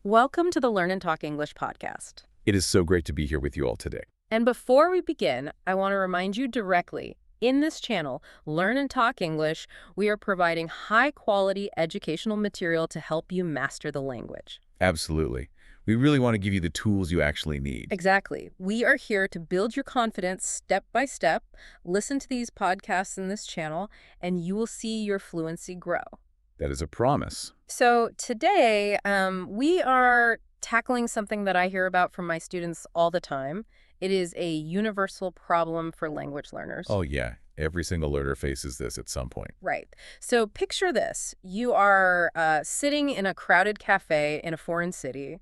Welcome to the Learn and Talk English podcast. It is so great to be here with you all today. And before we begin, I want to remind you directly, in this channel, Learn and Talk English, we are providing high-quality educational material to help you master the language. Absolutely. We really want to give you the tools you actually need. Exactly. We are here to build your confidence step by step. Listen to these podcasts in this channel, and you will see your fluency grow. That is a promise. So today, we are tackling something that I hear about from my students all the time. It is a universal problem for language learners. Oh, yeah. Every single learner faces this at some point. Right. So picture this. You are sitting in a crowded cafe in a foreign city.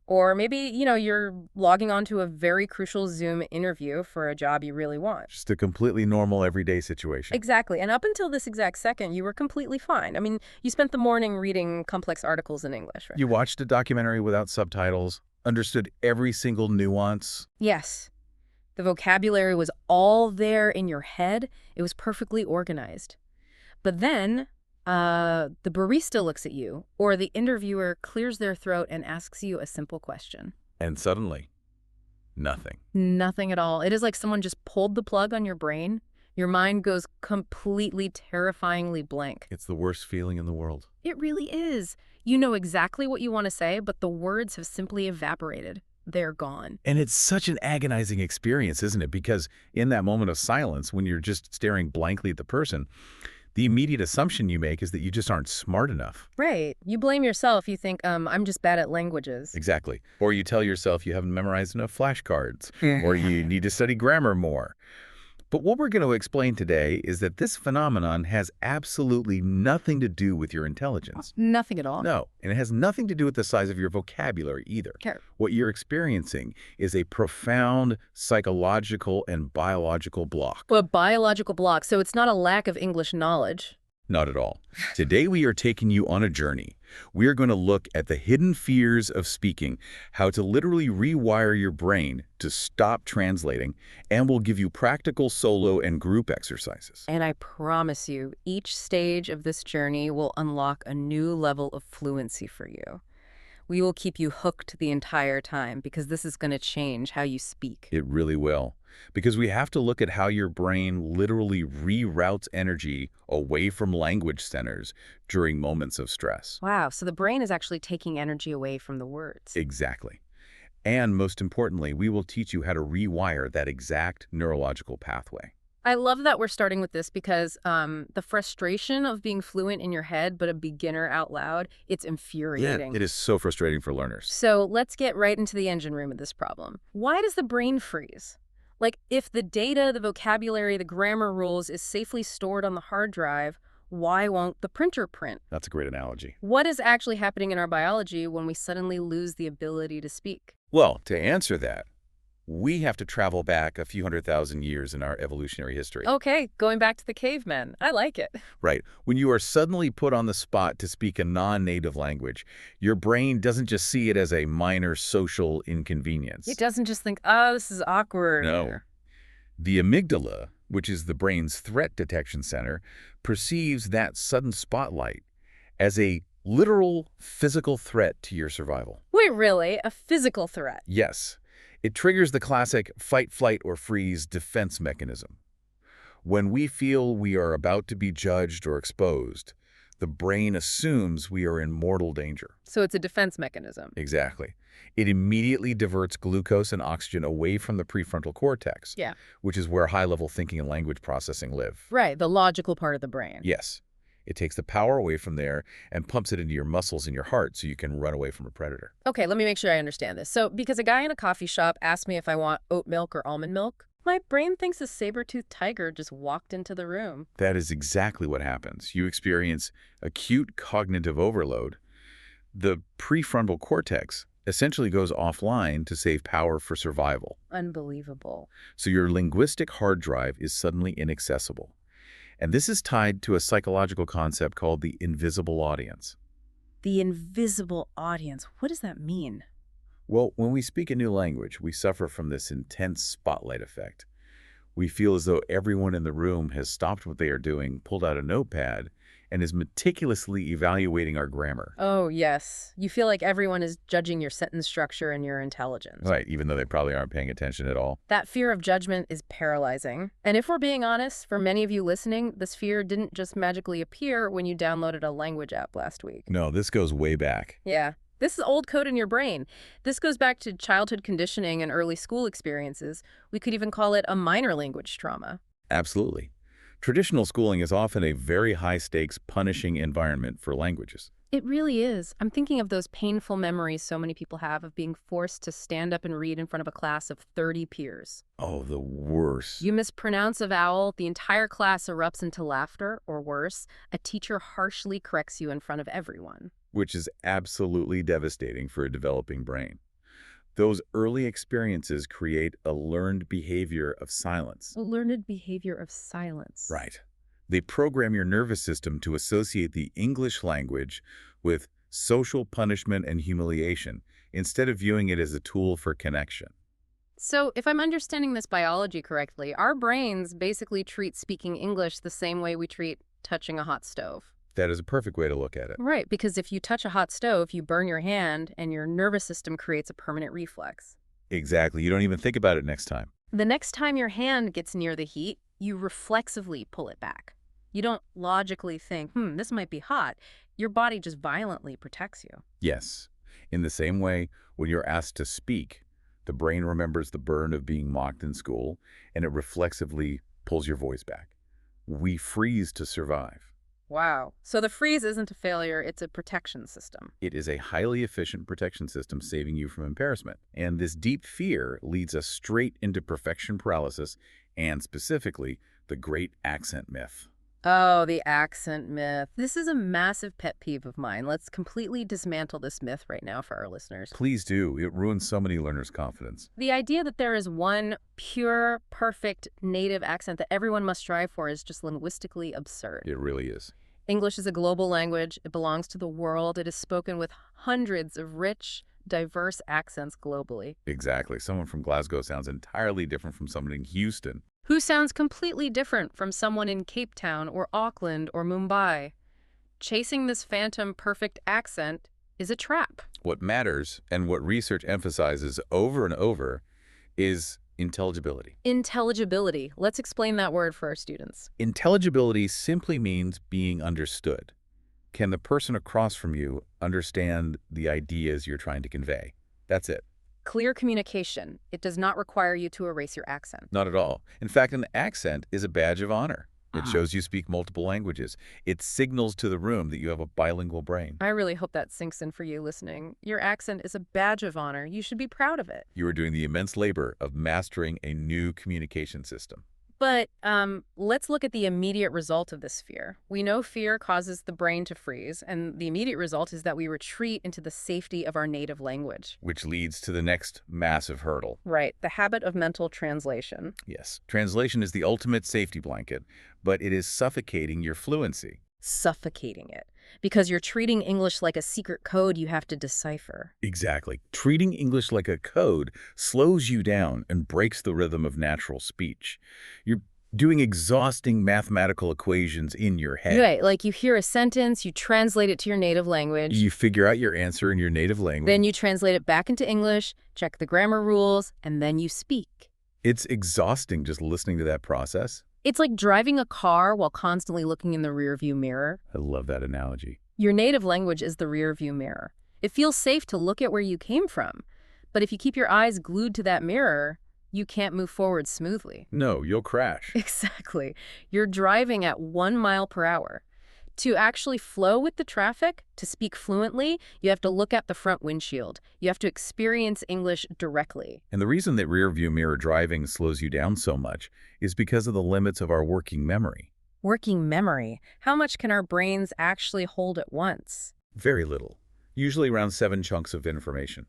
Or maybe, you're logging on to a very crucial Zoom interview for a job you really want. Just a completely normal, everyday situation. Exactly. And up until this exact second, you were completely fine. I mean, you spent the morning reading complex articles in English, right? You watched a documentary without subtitles, understood every single nuance. Yes. The vocabulary was all there in your head. It was perfectly organized. But then the barista looks at you, or the interviewer clears their throat and asks you a simple question. And suddenly, nothing. Nothing at all. It is like someone just pulled the plug on your brain. Your mind goes completely terrifyingly blank. It's the worst feeling in the world. It really is. You know exactly what you want to say, but the words have simply evaporated. They're gone. And it's such an agonizing experience, isn't it? Because in that moment of silence, when you're just staring blankly at the person, the immediate assumption you make is that you just aren't smart enough. Right. You blame yourself. You think, I'm just bad at languages. Exactly. Or you tell yourself you haven't memorized enough flashcards, or you need to study grammar more. But what we're going to explain today is that this phenomenon has absolutely nothing to do with your intelligence. Nothing at all. No, and it has nothing to do with the size of your vocabulary either. Okay. What you're experiencing is a profound psychological and biological block. Well, a biological block, so it's not a lack of English knowledge. Not at all. Today we are taking you on a journey. We are going to look at the hidden fears of speaking, how to literally rewire your brain to stop translating, and we'll give you practical solo and group exercises. And I promise you, each stage of this journey will unlock a new level of fluency for you. We will keep you hooked the entire time because this is going to change how you speak. It really will. Because we have to look at how your brain literally reroutes energy away from language centers during moments of stress. Wow, so the brain is actually taking energy away from the words. Exactly. And most importantly, we will teach you how to rewire that exact neurological pathway. I love that we're starting with this because the frustration of being fluent in your head but a beginner out loud, it's infuriating. Yeah, it is so frustrating for learners. So let's get right into the engine room of this problem. Why does the brain freeze? Like, if the data, the vocabulary, the grammar rules is safely stored on the hard drive, why won't the printer print? That's a great analogy. What is actually happening in our biology when we suddenly lose the ability to speak? Well, to answer that, we have to travel back a few 100,000 years in our evolutionary history. Okay, going back to the cavemen. I like it. Right. When you are suddenly put on the spot to speak a non-native language, your brain doesn't just see it as a minor social inconvenience. It doesn't just think, oh, this is awkward. No. The amygdala, which is the brain's threat detection center, perceives that sudden spotlight as a literal physical threat to your survival. Wait, really? A physical threat? Yes. It triggers the classic fight, flight, or freeze defense mechanism. When we feel we are about to be judged or exposed, the brain assumes we are in mortal danger. So it's a defense mechanism. Exactly. It immediately diverts glucose and oxygen away from the prefrontal cortex, which is where high-level thinking and language processing live. Right, the logical part of the brain. Yes. It takes the power away from there and pumps it into your muscles and your heart so you can run away from a predator. Okay, let me make sure I understand this. So, because a guy in a coffee shop asked me if I want oat milk or almond milk, my brain thinks a saber-toothed tiger just walked into the room. That is exactly what happens. You experience acute cognitive overload. The prefrontal cortex essentially goes offline to save power for survival. Unbelievable. So your linguistic hard drive is suddenly inaccessible. And this is tied to a psychological concept called the invisible audience. The invisible audience. What does that mean? Well, when we speak a new language, we suffer from this intense spotlight effect. We feel as though everyone in the room has stopped what they are doing, pulled out a notepad, and is meticulously evaluating our grammar. Oh, yes. You feel like everyone is judging your sentence structure and your intelligence. Right, even though they probably aren't paying attention at all. That fear of judgment is paralyzing. And if we're being honest, for many of you listening, this fear didn't just magically appear when you downloaded a language app last week. No, this goes way back. Yeah. This is old code in your brain. This goes back to childhood conditioning and early school experiences. We could even call it a minor language trauma. Absolutely. Traditional schooling is often a very high-stakes, punishing environment for languages. It really is. I'm thinking of those painful memories so many people have of being forced to stand up and read in front of a class of 30 peers. Oh, the worst. You mispronounce a vowel, the entire class erupts into laughter, or worse, a teacher harshly corrects you in front of everyone. Which is absolutely devastating for a developing brain. Those early experiences create a learned behavior of silence. A learned behavior of silence. Right. They program your nervous system to associate the English language with social punishment and humiliation, instead of viewing it as a tool for connection. So, if I'm understanding this biology correctly, our brains basically treat speaking English the same way we treat touching a hot stove. That is a perfect way to look at it. Right, because if you touch a hot stove, you burn your hand, and your nervous system creates a permanent reflex. Exactly. You don't even think about it next time. The next time your hand gets near the heat, you reflexively pull it back. You don't logically think, this might be hot. Your body just violently protects you. Yes. In the same way, when you're asked to speak, the brain remembers the burn of being mocked in school, and it reflexively pulls your voice back. We freeze to survive. Wow. So the freeze isn't a failure, it's a protection system. It is a highly efficient protection system saving you from embarrassment. And this deep fear leads us straight into perfection paralysis and specifically the great accent myth. Oh, the accent myth. This is a massive pet peeve of mine. Let's completely dismantle this myth right now for our listeners. Please do. It ruins so many learners' confidence. The idea that there is one pure, perfect native accent that everyone must strive for is just linguistically absurd. It really is. English is a global language. It belongs to the world. It is spoken with hundreds of rich, diverse accents globally. Exactly. Someone from Glasgow sounds entirely different from someone in Houston. Who sounds completely different from someone in Cape Town or Auckland or Mumbai. Chasing this phantom perfect accent is a trap. What matters, and what research emphasizes over and over, is intelligibility. Intelligibility. Let's explain that word for our students. Intelligibility simply means being understood. Can the person across from you understand the ideas you're trying to convey? That's it. Clear communication. It does not require you to erase your accent. Not at all. In fact, an accent is a badge of honor. It shows you speak multiple languages. It signals to the room that you have a bilingual brain. I really hope that sinks in for you listening. Your accent is a badge of honor. You should be proud of it. You are doing the immense labor of mastering a new communication system. But let's look at the immediate result of this fear. We know fear causes the brain to freeze, and the immediate result is that we retreat into the safety of our native language. Which leads to the next massive hurdle. Right, the habit of mental translation. Yes, translation is the ultimate safety blanket, but it is suffocating your fluency. Suffocating it. Because you're treating English like a secret code you have to decipher. Exactly. Treating English like a code slows you down and breaks the rhythm of natural speech. You're doing exhausting mathematical equations in your head. Right, like you hear a sentence, you translate it to your native language. You figure out your answer in your native language. Then you translate it back into English, check the grammar rules, and then you speak. It's exhausting just listening to that process. It's like driving a car while constantly looking in the rearview mirror. I love that analogy. Your native language is the rearview mirror. It feels safe to look at where you came from. But if you keep your eyes glued to that mirror, you can't move forward smoothly. No, you'll crash. Exactly. You're driving at 1 mile per hour. To actually flow with the traffic, to speak fluently, you have to look at the front windshield. You have to experience English directly. And the reason that rear-view mirror driving slows you down so much is because of the limits of our working memory. Working memory. How much can our brains actually hold at once? Very little. Usually around 7 chunks of information.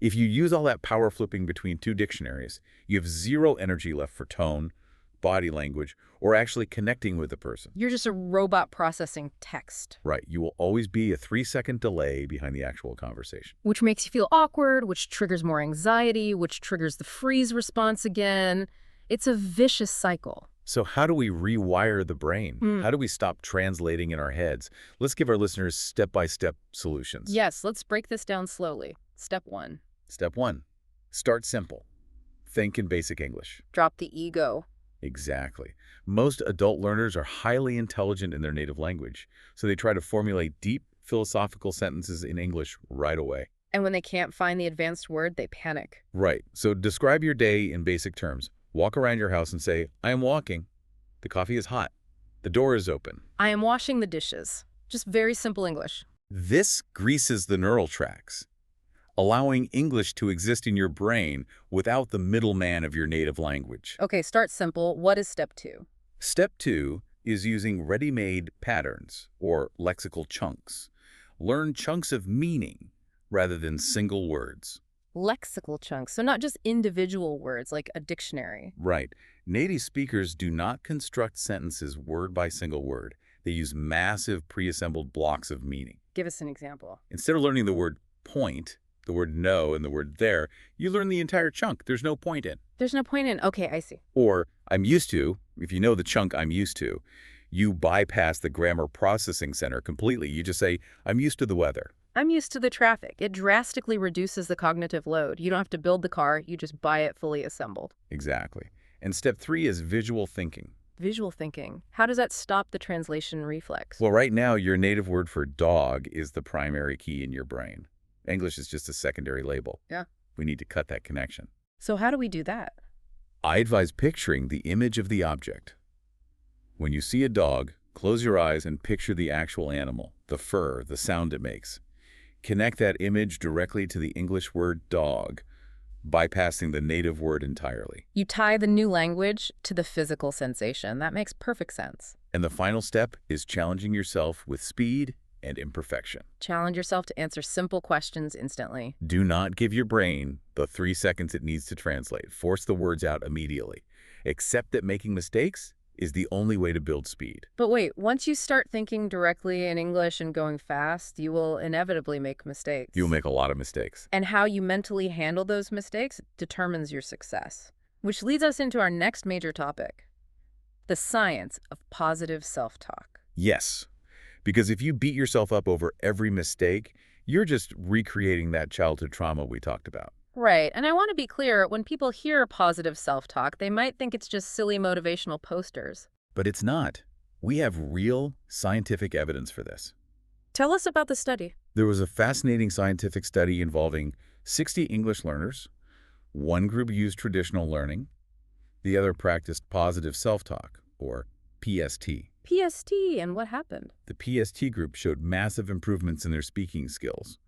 If you use all that power flipping between 2 dictionaries, you have 0 energy left for tone, body language, or actually connecting with the person. You're just a robot processing text. Right. You will always be a 3-second delay behind the actual conversation. Which makes you feel awkward, which triggers more anxiety, which triggers the freeze response again. It's a vicious cycle. So how do we rewire the brain? Hmm. How do we stop translating in our heads? Let's give our listeners step-by-step solutions. Yes, let's break this down slowly. Step 1. Step 1, start simple. Think in basic English. Drop the ego. Exactly. Most adult learners are highly intelligent in their native language, so they try to formulate deep philosophical sentences in English right away. And when they can't find the advanced word, they panic. Right. So describe your day in basic terms. Walk around your house and say, I am walking. The coffee is hot. The door is open. I am washing the dishes. Just very simple English. This greases the neural tracks, allowing English to exist in your brain without the middleman of your native language. Okay, start simple. What is step 2? Step 2 is using ready-made patterns or lexical chunks. Learn chunks of meaning rather than single words. Lexical chunks, so not just individual words like a dictionary. Right. Native speakers do not construct sentences word by single word. They use massive pre-assembled blocks of meaning. Give us an example. Instead of learning the word point, the word no, and the word there, you learn the entire chunk. There's no point in. There's no point in, okay, I see. Or I'm used to, if you know the chunk I'm used to, you bypass the grammar processing center completely. You just say, I'm used to the weather. I'm used to the traffic. It drastically reduces the cognitive load. You don't have to build the car, you just buy it fully assembled. Exactly. And step 3 is visual thinking. Visual thinking. How does that stop the translation reflex? Well, right now, your native word for dog is the primary key in your brain. English is just a secondary label. Yeah. We need to cut that connection. So how do we do that? I advise picturing the image of the object. When you see a dog, close your eyes and picture the actual animal, the fur, the sound it makes. Connect that image directly to the English word dog, bypassing the native word entirely. You tie the new language to the physical sensation. That makes perfect sense. And the final step is challenging yourself with speed and imperfection. Challenge yourself to answer simple questions instantly. Do not give your brain the 3 seconds it needs to translate. Force the words out immediately. Accept that making mistakes is the only way to build speed. But wait, once you start thinking directly in English and going fast, you will inevitably make mistakes. You'll make a lot of mistakes. And how you mentally handle those mistakes determines your success. Which leads us into our next major topic, the science of positive self-talk. Yes, because if you beat yourself up over every mistake, you're just recreating that childhood trauma we talked about. Right, and I want to be clear, when people hear positive self-talk, they might think it's just silly motivational posters. But it's not. We have real scientific evidence for this. Tell us about the study. There was a fascinating scientific study involving 60 English learners. One group used traditional learning. The other practiced positive self-talk, or PST. PST, and what happened? The PST group showed massive improvements in their speaking skills.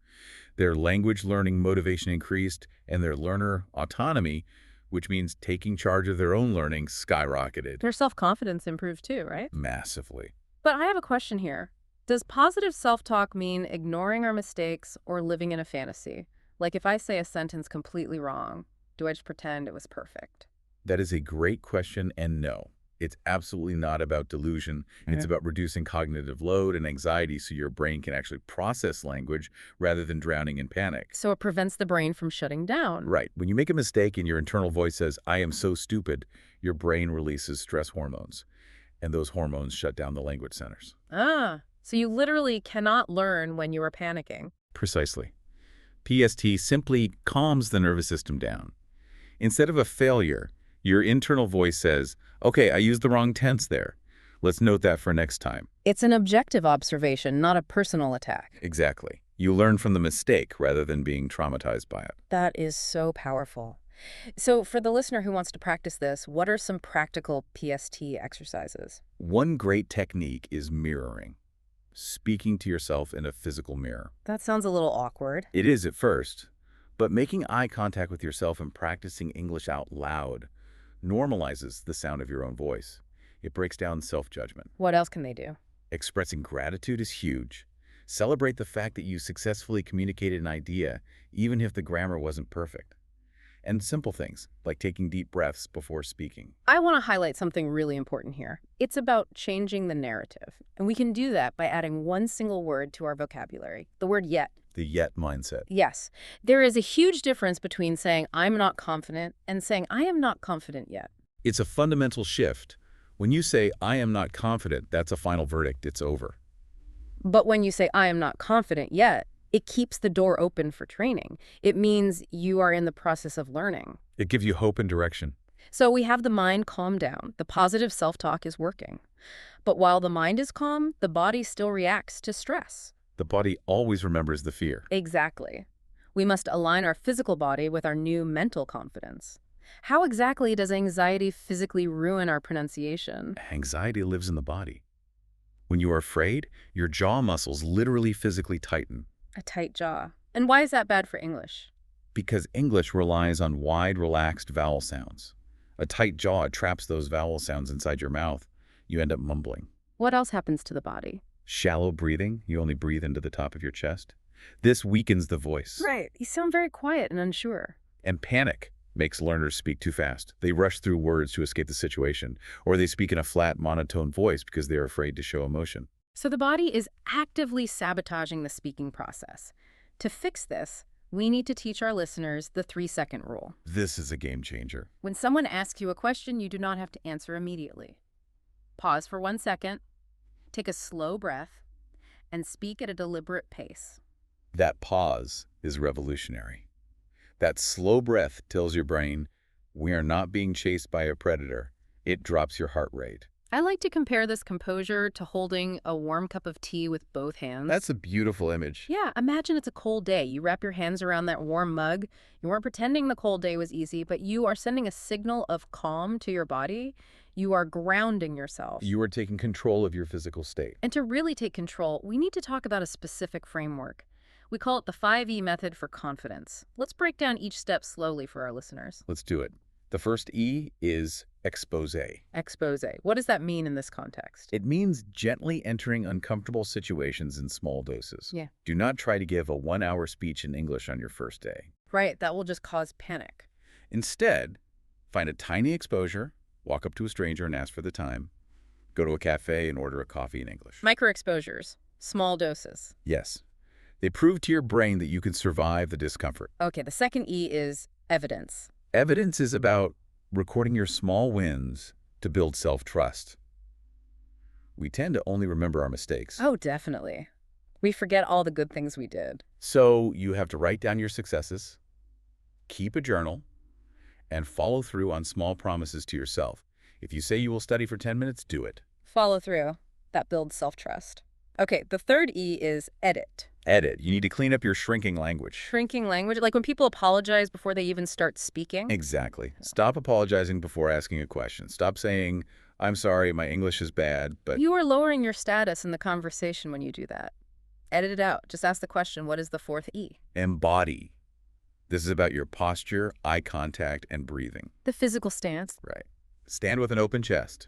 Their language learning motivation increased, and their learner autonomy, which means taking charge of their own learning, skyrocketed. Their self-confidence improved too, right? Massively. But I have a question here. Does positive self-talk mean ignoring our mistakes or living in a fantasy? Like if I say a sentence completely wrong, do I just pretend it was perfect? That is a great question, and no. It's absolutely not about delusion. It's about reducing cognitive load and anxiety so your brain can actually process language rather than drowning in panic. So it prevents the brain from shutting down. Right. When you make a mistake and your internal voice says, I am so stupid, your brain releases stress hormones, and those hormones shut down the language centers. Ah, so you literally cannot learn when you are panicking. Precisely. PST simply calms the nervous system down. Instead of a failure, your internal voice says, okay, I used the wrong tense there. Let's note that for next time. It's an objective observation, not a personal attack. Exactly. You learn from the mistake rather than being traumatized by it. That is so powerful. So for the listener who wants to practice this, what are some practical PST exercises? One great technique is mirroring. Speaking to yourself in a physical mirror. That sounds a little awkward. It is at first, but making eye contact with yourself and practicing English out loud normalizes the sound of your own voice. It breaks down self-judgment. What else can they do? Expressing gratitude is huge. Celebrate the fact that you successfully communicated an idea, even if the grammar wasn't perfect. And simple things, like taking deep breaths before speaking. I want to highlight something really important here. It's about changing the narrative. And we can do that by adding one single word to our vocabulary, the word yet. The yet mindset. Yes, there is a huge difference between saying I'm not confident and saying I am not confident yet. It's a fundamental shift. When you say, I am not confident, that's a final verdict. It's over. But when you say, I am not confident yet, it keeps the door open for training. It means you are in the process of learning. It gives you hope and direction. So we have the mind calm down. The positive self-talk is working. But while the mind is calm, the body still reacts to stress. The body always remembers the fear. Exactly. We must align our physical body with our new mental confidence. How exactly does anxiety physically ruin our pronunciation? Anxiety lives in the body. When you are afraid, your jaw muscles literally physically tighten. A tight jaw. And why is that bad for English? Because English relies on wide, relaxed vowel sounds. A tight jaw traps those vowel sounds inside your mouth. You end up mumbling. What else happens to the body? Shallow breathing, you only breathe into the top of your chest. This weakens the voice. Right. You sound very quiet and unsure. And panic makes learners speak too fast. They rush through words to escape the situation, or they speak in a flat, monotone voice because they are afraid to show emotion. So the body is actively sabotaging the speaking process. To fix this, we need to teach our listeners the 3-second rule. This is a game changer. When someone asks you a question, you do not have to answer immediately. Pause for 1 second, take a slow breath, and speak at a deliberate pace. That pause is revolutionary. That slow breath tells your brain, we are not being chased by a predator. It drops your heart rate. I like to compare this composure to holding a warm cup of tea with both hands. That's a beautiful image. Yeah, imagine it's a cold day. You wrap your hands around that warm mug. You weren't pretending the cold day was easy, but you are sending a signal of calm to your body. You are grounding yourself. You are taking control of your physical state. And to really take control, we need to talk about a specific framework. We call it the 5E method for confidence. Let's break down each step slowly for our listeners. Let's do it. The first E is expose. Expose. What does that mean in this context? It means gently entering uncomfortable situations in small doses. Yeah. Do not try to give a 1-hour speech in English on your first day. Right, that will just cause panic. Instead, find a tiny exposure, walk up to a stranger and ask for the time, go to a cafe and order a coffee in English. Microexposures, small doses. Yes. They prove to your brain that you can survive the discomfort. Okay, the second E is evidence. Evidence is about recording your small wins to build self-trust. We tend to only remember our mistakes. Oh, definitely. We forget all the good things we did. So you have to write down your successes, keep a journal, and follow through on small promises to yourself. If you say you will study for 10 minutes, do it. Follow through. That builds self-trust. Okay, the third E is edit. Edit. You need to clean up your shrinking language. Shrinking language, like when people apologize before they even start speaking. Exactly. Stop apologizing before asking a question. Stop saying, I'm sorry, my English is bad, but... You are lowering your status in the conversation when you do that. Edit it out. Just ask the question, what is the fourth E? Embody. This is about your posture, eye contact, and breathing. The physical stance. Right. Stand with an open chest.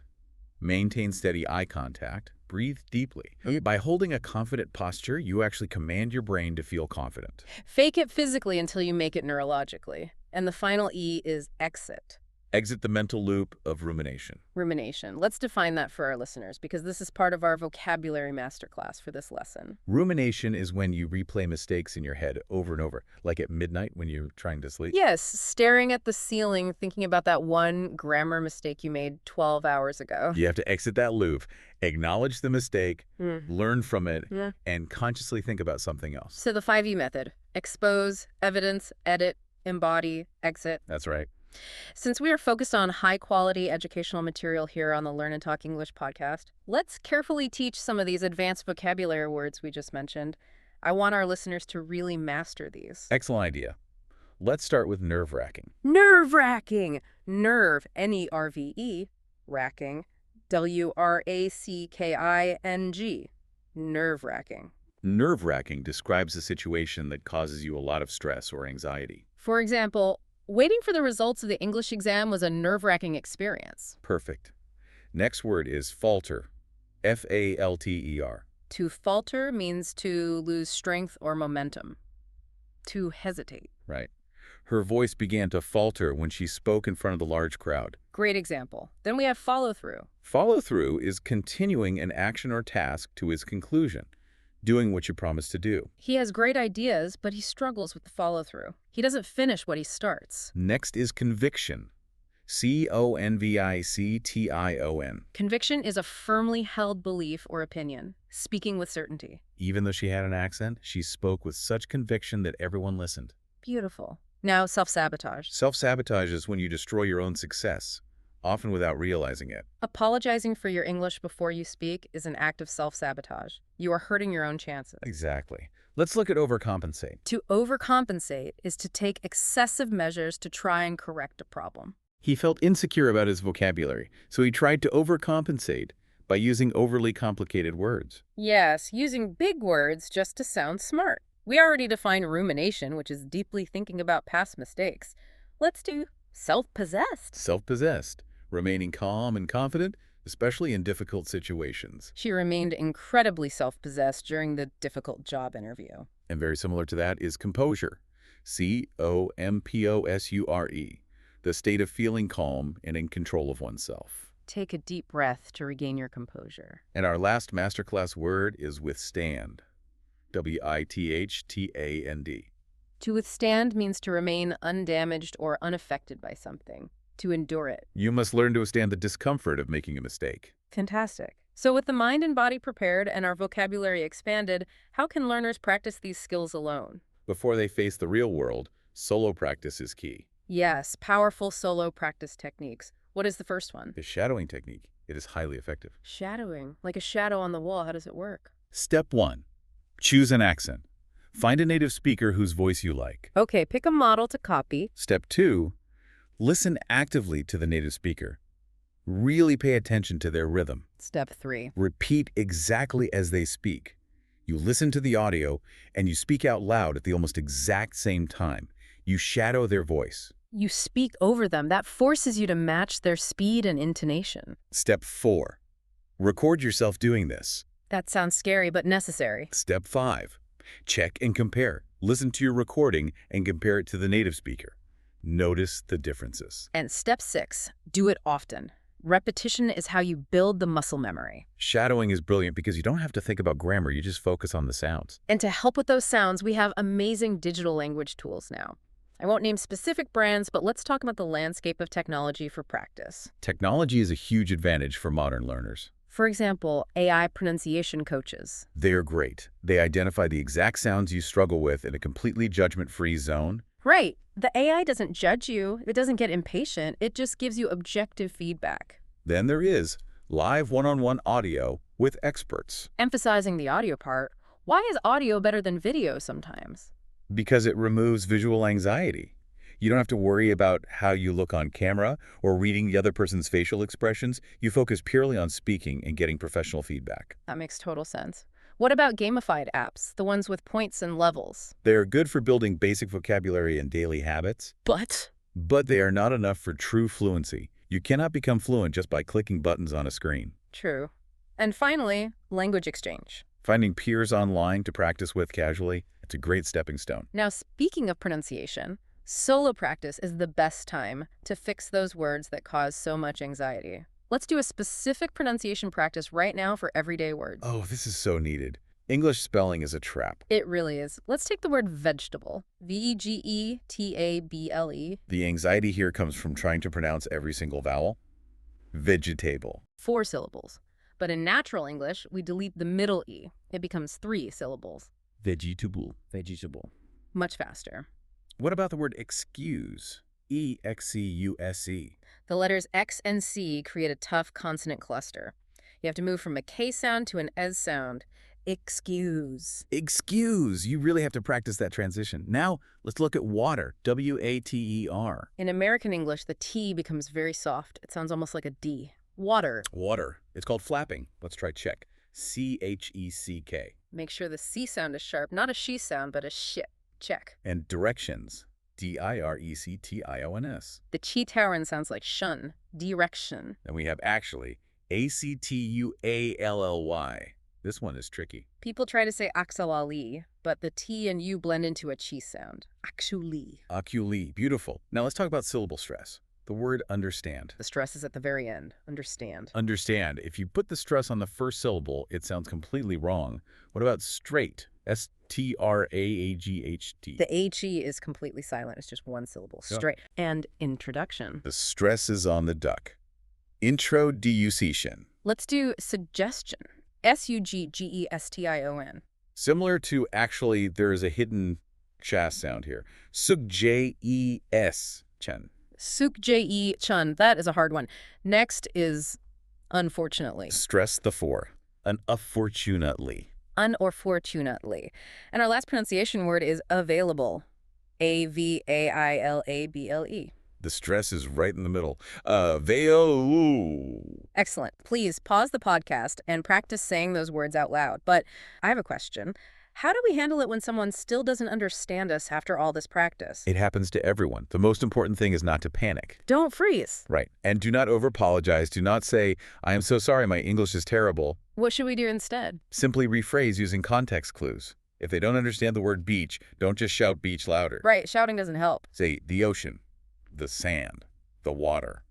Maintain steady eye contact. Breathe deeply. By holding a confident posture, you actually command your brain to feel confident. Fake it physically until you make it neurologically. And the final E is exit. Exit the mental loop of rumination. Rumination. Let's define that for our listeners because this is part of our vocabulary masterclass for this lesson. Rumination is when you replay mistakes in your head over and over, like at midnight when you're trying to sleep. Yes, staring at the ceiling, thinking about that one grammar mistake you made 12 hours ago. You have to exit that loop, acknowledge the mistake, learn from it, and consciously think about something else. So the 5E method: expose, evidence, edit, embody, exit. That's right. Since we are focused on high-quality educational material here on the Learn and Talk English podcast, let's carefully teach some of these advanced vocabulary words we just mentioned. I want our listeners to really master these. Excellent idea. Let's start with nerve-wracking. Nerve-wracking. Nerve, N-E-R-V-E, racking, W-R-A-C-K-I-N-G. Nerve-wracking. Nerve-wracking describes a situation that causes you a lot of stress or anxiety. For example, waiting for the results of the English exam was a nerve-wracking experience. Perfect. Next word is falter. F-A-L-T-E-R. To falter means to lose strength or momentum. To hesitate. Right. Her voice began to falter when she spoke in front of the large crowd. Great example. Then we have follow-through. Follow-through is continuing an action or task to its conclusion, doing what you promised to do. He has great ideas, but he struggles with the follow-through. He doesn't finish what he starts. Next is conviction. Conviction. Conviction is a firmly held belief or opinion, speaking with certainty. Even though she had an accent, she spoke with such conviction that everyone listened. Beautiful. Now, self-sabotage. Self-sabotage is when you destroy your own success, often without realizing it. Apologizing for your English before you speak is an act of self-sabotage. You are hurting your own chances. Exactly. Let's look at overcompensate. To overcompensate is to take excessive measures to try and correct a problem. He felt insecure about his vocabulary, so he tried to overcompensate by using overly complicated words. Yes, using big words just to sound smart. We already defined rumination, which is deeply thinking about past mistakes. Let's do self-possessed. Self-possessed, remaining calm and confident, especially in difficult situations. She remained incredibly self-possessed during the difficult job interview. And very similar to that is composure. Composure, the state of feeling calm and in control of oneself. Take a deep breath to regain your composure. And our last masterclass word is withstand. Withstand. To withstand means to remain undamaged or unaffected by something, to endure it. You must learn to withstand the discomfort of making a mistake. Fantastic. So with the mind and body prepared and our vocabulary expanded, how can learners practice these skills alone? Before they face the real world, solo practice is key. Yes, powerful solo practice techniques. What is the first one? The shadowing technique. It is highly effective. Shadowing. Like a shadow on the wall. How does it work? Step 1. Choose an accent. Find a native speaker whose voice you like. Okay, pick a model to copy. Step 2. Listen actively to the native speaker. Really pay attention to their rhythm. Step 3. Repeat exactly as they speak. You listen to the audio and you speak out loud at the almost exact same time. You shadow their voice. You speak over them. That forces you to match their speed and intonation. Step 4. Record yourself doing this. That sounds scary, but necessary. Step 5. Check and compare. Listen to your recording and compare it to the native speaker. Notice the differences. And step 6, do it often. Repetition is how you build the muscle memory. Shadowing is brilliant because you don't have to think about grammar, you just focus on the sounds. And to help with those sounds, we have amazing digital language tools now. I won't name specific brands, but let's talk about the landscape of technology for practice. Technology is a huge advantage for modern learners. For example, AI pronunciation coaches. They're great. They identify the exact sounds you struggle with in a completely judgment-free zone. Right. The AI doesn't judge you. It doesn't get impatient. It just gives you objective feedback. Then there is live one-on-one audio with experts. Emphasizing the audio part, why is audio better than video sometimes? Because it removes visual anxiety. You don't have to worry about how you look on camera or reading the other person's facial expressions. You focus purely on speaking and getting professional feedback. That makes total sense. What about gamified apps, the ones with points and levels? They are good for building basic vocabulary and daily habits, But they are not enough for true fluency. You cannot become fluent just by clicking buttons on a screen. true. And finally, language exchange. Finding peers online to practice with casually, it's a great stepping stone. Now, speaking of pronunciation, solo practice is the best time to fix those words that cause so much anxiety. Let's do a specific pronunciation practice right now for everyday words. Oh, this is so needed. English spelling is a trap. It really is. Let's take the word vegetable. Vegetable. The anxiety here comes from trying to pronounce every single vowel. Vegetable. 4 syllables. But in natural English, we delete the middle E. It becomes 3 syllables. Vegetable. Much faster. What about the word excuse? E-X-C-U-S-E. The letters X and C create a tough consonant cluster. You have to move from a K sound to an S sound. Excuse. Excuse. You really have to practice that transition. Now, let's look at water. W-A-T-E-R. In American English, the T becomes very soft. It sounds almost like a D. Water. Water. It's called flapping. Let's try check. C-H-E-C-K. Make sure the C sound is sharp, not a she sound, but a sh. Check. And directions. D-I-R-E-C-T-I-O-N-S. The chi Taoran sounds like shun. Direction. And we have actually. A-C-T-U-A-L-L-Y. This one is tricky. People try to say axalali, but the T and U blend into a chi sound. Actually. Aculi. Beautiful. Now let's talk about syllable stress. The word understand. The stress is at the very end. Understand. Understand. If you put the stress on the first syllable, it sounds completely wrong. What about straight? S-T-R-A-A-G-H-T. The H-E is completely silent. It's just one syllable, Yeah. straight. And introduction. The stress is on the duck. Introduction. Let's do suggestion. S-U-G-G-E-S-T-I-O-N. Similar to, actually, there is a hidden chas sound here. Sug-J-E-S. Chen. Suk-J-E chun. That is a hard one. Next is unfortunately. Stress the four. Unfortunately. Unfortunately. And our last pronunciation word is available. A-V-A-I-L-A-B-L-E. The stress is right in the middle. Veo. Excellent. Please pause the podcast and practice saying those words out loud. But I have a question. How do we handle it when someone still doesn't understand us after all this practice? It happens to everyone. The most important thing is not to panic. Don't freeze. Right. And do not over-apologize. Do not say, I am so sorry, my English is terrible. What should we do instead? Simply rephrase using context clues. If they don't understand the word beach, don't just shout beach louder. Right, shouting doesn't help. Say the ocean, the sand, the water.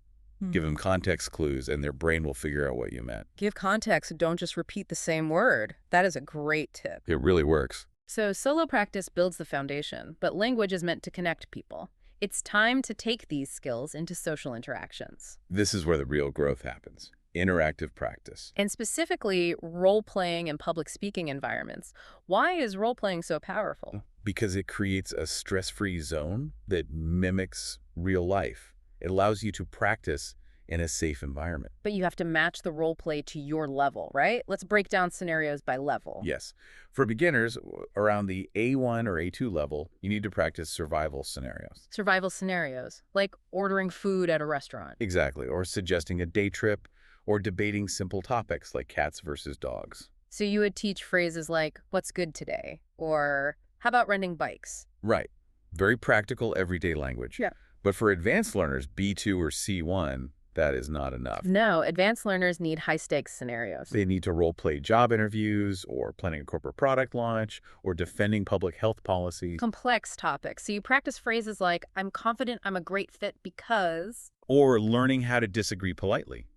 Give them context clues and their brain will figure out what you meant. Give context, don't just repeat the same word. That is a great tip. It really works. So solo practice builds the foundation, but language is meant to connect people. It's time to take these skills into social interactions. This is where the real growth happens. Interactive practice. And specifically, role-playing in public speaking environments. Why is role-playing so powerful? Because it creates a stress-free zone that mimics real life. It allows you to practice in a safe environment. But you have to match the role play to your level, right? Let's break down scenarios by level. Yes. For beginners, around the A1 or A2 level, you need to practice survival scenarios. Survival scenarios, like ordering food at a restaurant. Exactly. Or suggesting a day trip, or debating simple topics like cats versus dogs. So you would teach phrases like, what's good today? Or how about renting bikes? Right. Very practical, everyday language. Yeah. But for advanced learners, B2 or C1, that is not enough. No, advanced learners need high-stakes scenarios. They need to role-play job interviews, or planning a corporate product launch, or defending public health policies. Complex topics. So you practice phrases like, I'm confident I'm a great fit because... Or learning how to disagree politely.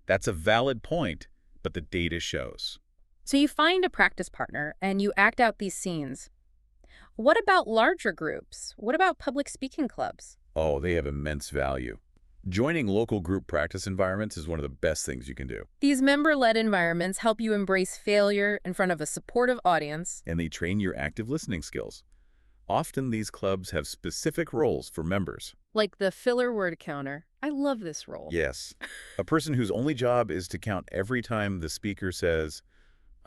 That's a valid point, but the data shows. So you find a practice partner, and you act out these scenes. What about larger groups? What about public speaking clubs? Oh, they have immense value. Joining local group practice environments is one of the best things you can do. These member-led environments help you embrace failure in front of a supportive audience. And they train your active listening skills. Often these clubs have specific roles for members. Like the filler word counter. I love this role. Yes. A person whose only job is to count every time the speaker says,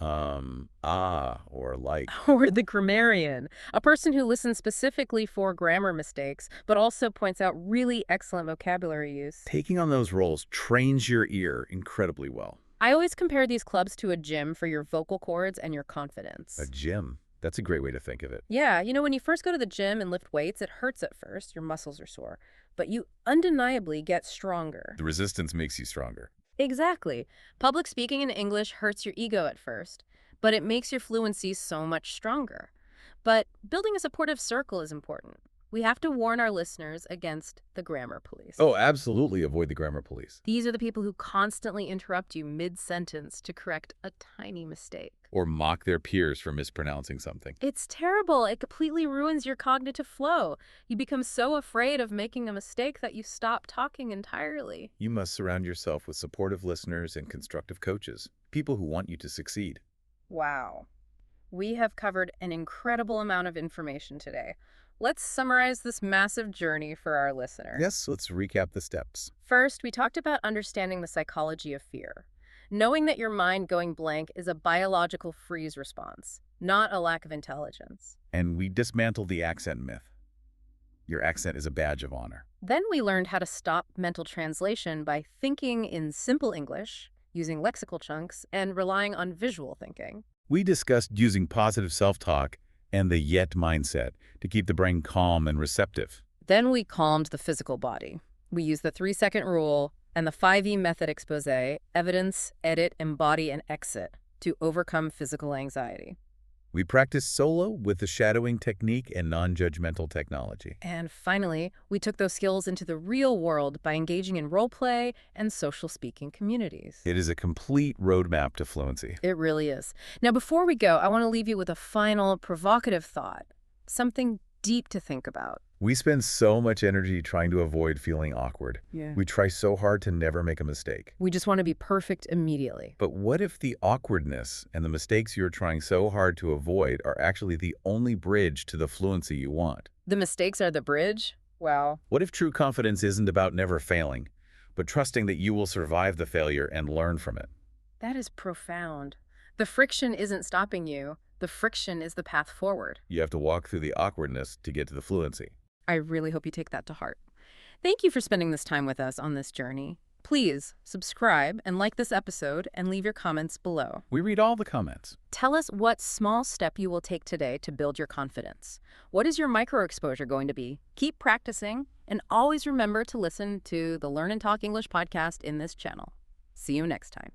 or like. Or the grammarian, a person who listens specifically for grammar mistakes, but also points out really excellent vocabulary use. Taking on those roles trains your ear incredibly well. I always compare these clubs to a gym for your vocal cords and your confidence. A gym. That's a great way to think of it. Yeah, you know, when you first go to the gym and lift weights, it hurts at first. Your muscles are sore. But you undeniably get stronger. The resistance makes you stronger. Exactly. Public speaking in English hurts your ego at first, but it makes your fluency so much stronger. But building a supportive circle is important. We have to warn our listeners against the grammar police. Oh, absolutely avoid the grammar police. These are the people who constantly interrupt you mid-sentence to correct a tiny mistake. Or mock their peers for mispronouncing something. It's terrible. It completely ruins your cognitive flow. You become so afraid of making a mistake that you stop talking entirely. You must surround yourself with supportive listeners and constructive coaches, people who want you to succeed. Wow. We have covered an incredible amount of information today. Let's summarize this massive journey for our listener. Yes, let's recap the steps. First, we talked about understanding the psychology of fear. Knowing that your mind going blank is a biological freeze response, not a lack of intelligence. And we dismantled the accent myth. Your accent is a badge of honor. Then we learned how to stop mental translation by thinking in simple English, using lexical chunks, and relying on visual thinking. We discussed using positive self-talk and the yet mindset to keep the brain calm and receptive. Then we calmed the physical body. We used the 3-second rule and the 5E method expose, evidence, edit, embody, and exit, to overcome physical anxiety. We practice solo with the shadowing technique and non-judgmental technology. And finally, we took those skills into the real world by engaging in role play and social speaking communities. It is a complete roadmap to fluency. It really is. Now, before we go, I want to leave you with a final provocative thought, something deep to think about. We spend so much energy trying to avoid feeling awkward. Yeah. We try so hard to never make a mistake. We just want to be perfect immediately. But what if the awkwardness and the mistakes you're trying so hard to avoid are actually the only bridge to the fluency you want? The mistakes are the bridge? Wow. What if true confidence isn't about never failing, but trusting that you will survive the failure and learn from it? That is profound. The friction isn't stopping you. The friction is the path forward. You have to walk through the awkwardness to get to the fluency. I really hope you take that to heart. Thank you for spending this time with us on this journey. Please subscribe and like this episode and leave your comments below. We read all the comments. Tell us what small step you will take today to build your confidence. What is your micro exposure going to be? Keep practicing and always remember to listen to the Learn and Talk English podcast in this channel. See you next time.